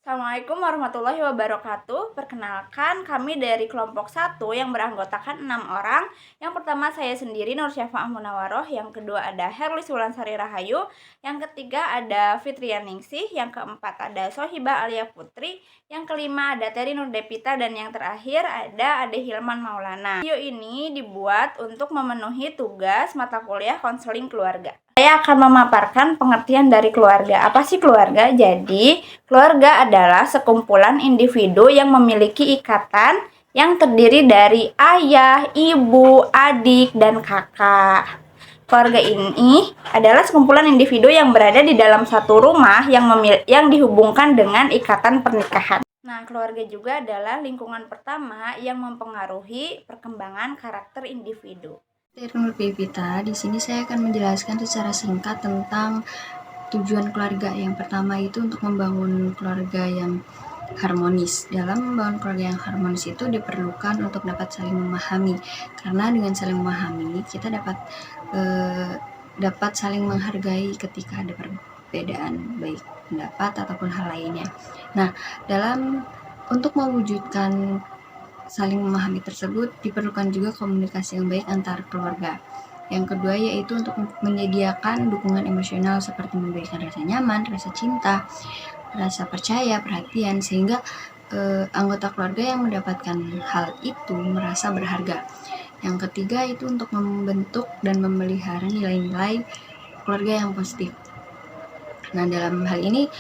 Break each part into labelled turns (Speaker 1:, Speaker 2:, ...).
Speaker 1: Assalamualaikum warahmatullahi wabarakatuh. Perkenalkan, kami dari kelompok 1 yang beranggotakan 6 orang. Yang pertama saya sendiri, Nur Syafa'ah Munawaroh. Yang kedua ada Herlis Wulansari Rahayu. Yang ketiga ada Fitrian Ningsih. Yang keempat ada Sohibah Alia Putri. Yang kelima ada Teri Nur Depita. Dan yang terakhir ada Ade Hilman Maulana. Video ini dibuat untuk memenuhi tugas mata kuliah konseling keluarga. Saya akan memaparkan pengertian dari keluarga. Apa sih keluarga? Jadi, keluarga adalah sekumpulan individu yang memiliki ikatan yang terdiri dari ayah, ibu, adik, dan kakak. Keluarga ini adalah sekumpulan individu yang berada di dalam satu rumah yang dihubungkan dengan ikatan pernikahan. Nah, keluarga juga adalah lingkungan pertama yang mempengaruhi perkembangan karakter individu.
Speaker 2: Nur Pipita, di sini saya akan menjelaskan secara singkat tentang tujuan keluarga. Yang pertama itu untuk membangun keluarga yang harmonis. Dalam membangun keluarga yang harmonis itu diperlukan untuk dapat saling memahami. Karena dengan saling memahami, kita dapat saling menghargai ketika ada perbedaan, baik pendapat ataupun hal lainnya. Nah, untuk mewujudkan saling memahami tersebut diperlukan juga komunikasi yang baik antar keluarga. Yang kedua yaitu untuk menyediakan dukungan emosional seperti memberikan rasa nyaman, rasa cinta, rasa percaya, perhatian, sehingga anggota keluarga yang mendapatkan hal itu merasa berharga. Yang ketiga itu untuk membentuk dan memelihara nilai-nilai keluarga yang positif. Nah, dalam hal ini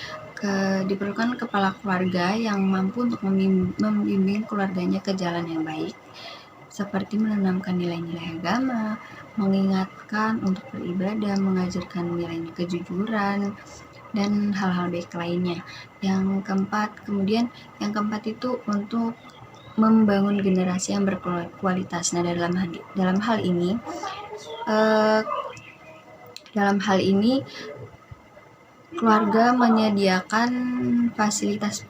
Speaker 2: diperlukan kepala keluarga yang mampu untuk membimbing keluarganya ke jalan yang baik, seperti menanamkan nilai-nilai agama, mengingatkan untuk beribadah, mengajarkan nilai kejujuran, dan hal-hal baik lainnya. Yang keempat itu untuk membangun generasi yang berkualitas. Nah, dalam hal ini keluarga menyediakan fasilitas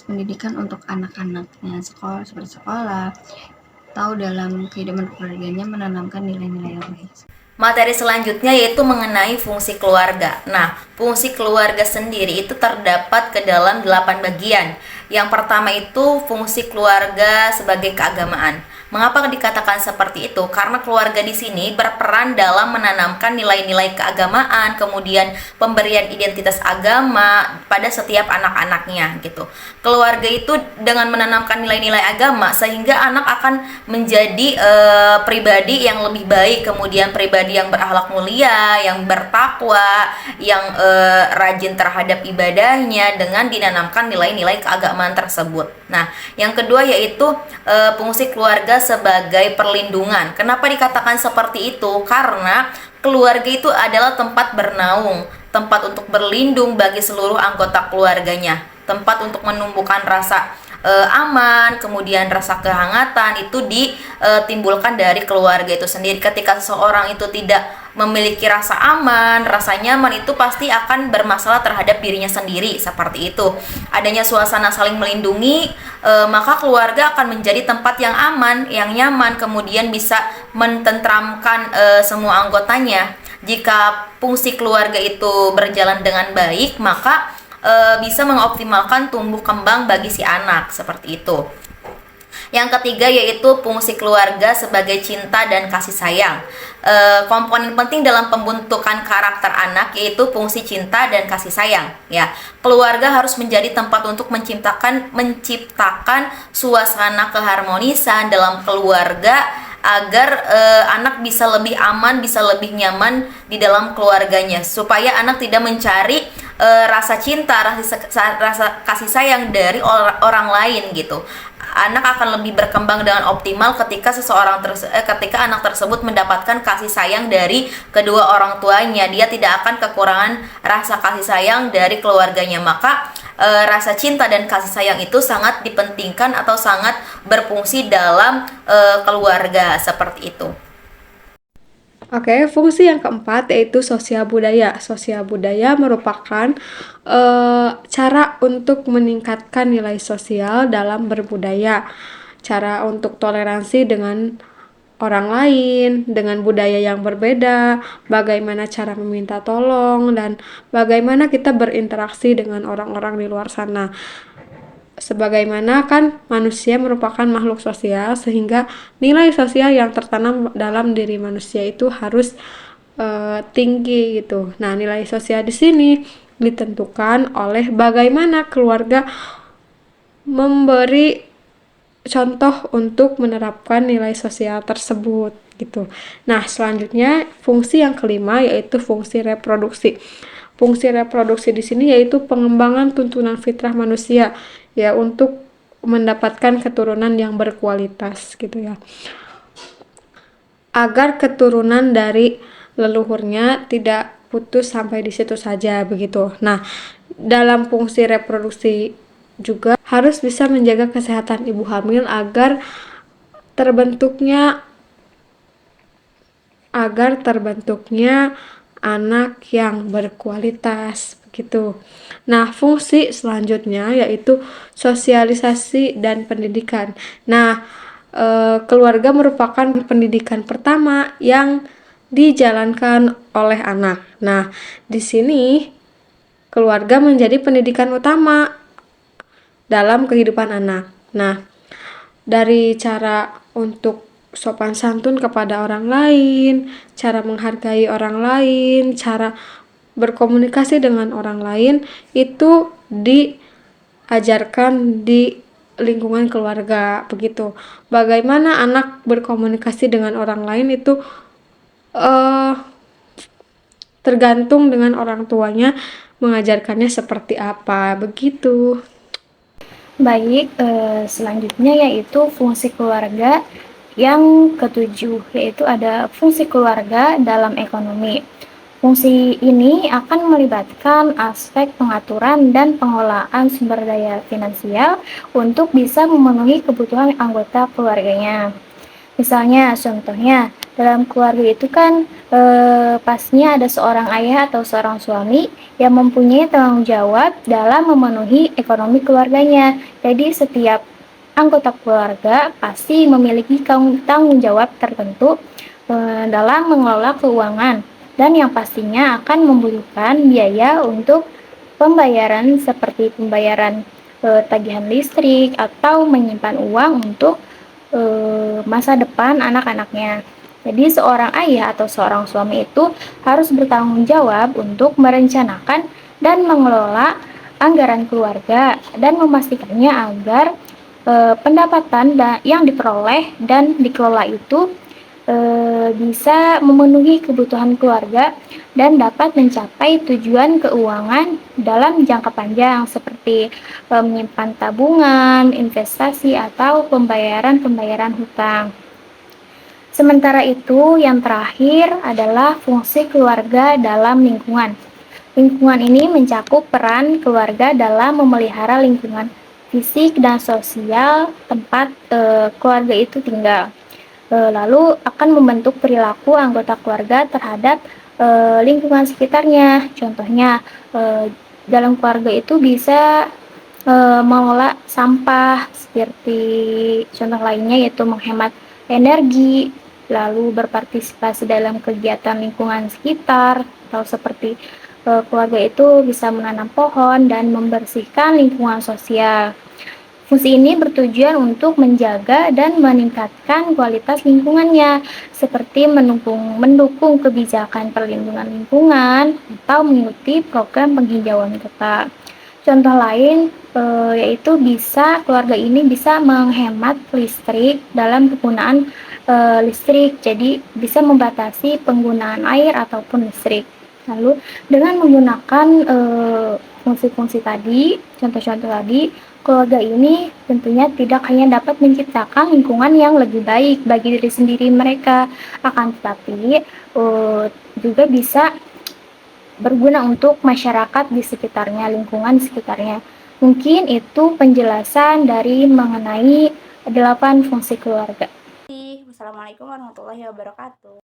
Speaker 2: pendidikan untuk anak-anaknya, seperti sekolah, atau dalam kehidupan keluarganya menanamkan nilai-nilai yang baik.
Speaker 3: Materi selanjutnya yaitu mengenai fungsi keluarga. Nah, fungsi keluarga sendiri itu terdapat ke dalam 8 bagian. Yang pertama itu fungsi keluarga sebagai keagamaan. Mengapa dikatakan seperti itu? Karena keluarga di sini berperan dalam menanamkan nilai-nilai keagamaan, kemudian pemberian identitas agama pada setiap anak-anaknya gitu. Keluarga itu dengan menanamkan nilai-nilai agama sehingga anak akan menjadi pribadi yang lebih baik, kemudian pribadi yang berakhlak mulia, yang bertakwa, yang rajin terhadap ibadahnya dengan dinanamkan nilai-nilai keagamaan tersebut. Nah, yang kedua yaitu fungsi keluarga sebagai perlindungan. Kenapa dikatakan seperti itu? Karena keluarga itu adalah tempat bernaung, tempat untuk berlindung bagi seluruh anggota keluarganya, tempat untuk menumbuhkan rasa aman, kemudian rasa kehangatan itu ditimbulkan dari keluarga itu sendiri. Ketika seseorang itu tidak memiliki rasa aman, rasa nyaman, itu pasti akan bermasalah terhadap dirinya sendiri. Seperti itu, adanya suasana saling melindungi, maka keluarga akan menjadi tempat yang aman, yang nyaman, kemudian bisa mententramkan semua anggotanya. Jika fungsi keluarga itu berjalan dengan baik, maka bisa mengoptimalkan tumbuh kembang bagi si anak, seperti itu. Yang ketiga yaitu fungsi keluarga sebagai cinta dan kasih sayang. Komponen penting dalam pembentukan karakter anak yaitu fungsi cinta dan kasih sayang. Ya, keluarga harus menjadi tempat untuk menciptakan suasana keharmonisan dalam keluarga agar anak bisa lebih aman, bisa lebih nyaman di dalam keluarganya, supaya anak tidak mencari rasa cinta, rasa kasih sayang dari orang lain gitu. Anak akan lebih berkembang dengan optimal ketika ketika anak tersebut mendapatkan kasih sayang dari kedua orang tuanya. Dia tidak akan kekurangan rasa kasih sayang dari keluarganya. Maka rasa cinta dan kasih sayang itu sangat dipentingkan atau sangat berfungsi dalam keluarga, seperti itu.
Speaker 4: Oke, fungsi yang keempat yaitu sosial budaya. Sosial budaya merupakan cara untuk meningkatkan nilai sosial dalam berbudaya. Cara untuk toleransi dengan orang lain dengan budaya yang berbeda, bagaimana cara meminta tolong, dan bagaimana kita berinteraksi dengan orang-orang di luar sana. Sebagaimana kan manusia merupakan makhluk sosial, sehingga nilai sosial yang tertanam dalam diri manusia itu harus tinggi gitu. Nah, nilai sosial di sini ditentukan oleh bagaimana keluarga memberi contoh untuk menerapkan nilai sosial tersebut gitu. Nah, selanjutnya fungsi yang kelima yaitu fungsi reproduksi. Fungsi reproduksi di sini yaitu pengembangan tuntunan fitrah manusia ya untuk mendapatkan keturunan yang berkualitas gitu ya. Agar keturunan dari leluhurnya tidak putus sampai di situ saja begitu. Nah, dalam fungsi reproduksi juga harus bisa menjaga kesehatan ibu hamil agar terbentuknya anak yang berkualitas begitu. Nah, fungsi selanjutnya yaitu sosialisasi dan pendidikan. Nah, keluarga merupakan pendidikan pertama yang dijalankan oleh anak. Nah, di sini keluarga menjadi pendidikan utama dalam kehidupan anak. Nah, dari cara untuk sopan santun kepada orang lain, cara menghargai orang lain, cara berkomunikasi dengan orang lain itu diajarkan di lingkungan keluarga begitu. Bagaimana anak berkomunikasi dengan orang lain itu tergantung dengan orang tuanya mengajarkannya seperti apa begitu.
Speaker 5: Baik, selanjutnya yaitu fungsi keluarga yang ketujuh, yaitu ada fungsi keluarga dalam ekonomi. Fungsi ini akan melibatkan aspek pengaturan dan pengelolaan sumber daya finansial untuk bisa memenuhi kebutuhan anggota keluarganya. Misalnya, contohnya, dalam keluarga itu kan pastinya ada seorang ayah atau seorang suami yang mempunyai tanggung jawab dalam memenuhi ekonomi keluarganya. Jadi setiap anggota keluarga pasti memiliki tanggung jawab tertentu dalam mengelola keuangan dan yang pastinya akan membutuhkan biaya untuk pembayaran seperti pembayaran tagihan listrik atau menyimpan uang untuk masa depan anak-anaknya. Jadi seorang ayah atau seorang suami itu harus bertanggung jawab untuk merencanakan dan mengelola anggaran keluarga dan memastikannya agar pendapatan yang diperoleh dan dikelola itu bisa memenuhi kebutuhan keluarga dan dapat mencapai tujuan keuangan dalam jangka panjang seperti menyimpan tabungan, investasi, atau pembayaran hutang. Sementara itu, yang terakhir adalah fungsi keluarga dalam lingkungan. Lingkungan ini mencakup peran keluarga dalam memelihara lingkungan fisik dan sosial tempat keluarga itu tinggal. Lalu akan membentuk perilaku anggota keluarga terhadap lingkungan sekitarnya. Contohnya, dalam keluarga itu bisa mengelola sampah, seperti contoh lainnya yaitu menghemat energi, lalu berpartisipasi dalam kegiatan lingkungan sekitar, atau seperti keluarga itu bisa menanam pohon dan membersihkan lingkungan sosial. Fungsi ini bertujuan untuk menjaga dan meningkatkan kualitas lingkungannya, seperti mendukung kebijakan perlindungan lingkungan atau mengikuti program penghijauan kota. Contoh lain yaitu keluarga ini bisa menghemat listrik dalam penggunaan listrik, jadi bisa membatasi penggunaan air ataupun listrik. Lalu dengan menggunakan fungsi-fungsi tadi, contoh-contoh tadi, keluarga ini tentunya tidak hanya dapat menciptakan lingkungan yang lebih baik bagi diri sendiri mereka, akan tetapi juga bisa berguna untuk masyarakat di sekitarnya, lingkungan di sekitarnya. Mungkin itu penjelasan dari mengenai 8 fungsi keluarga.
Speaker 1: Wassalamualaikum warahmatullahi wabarakatuh.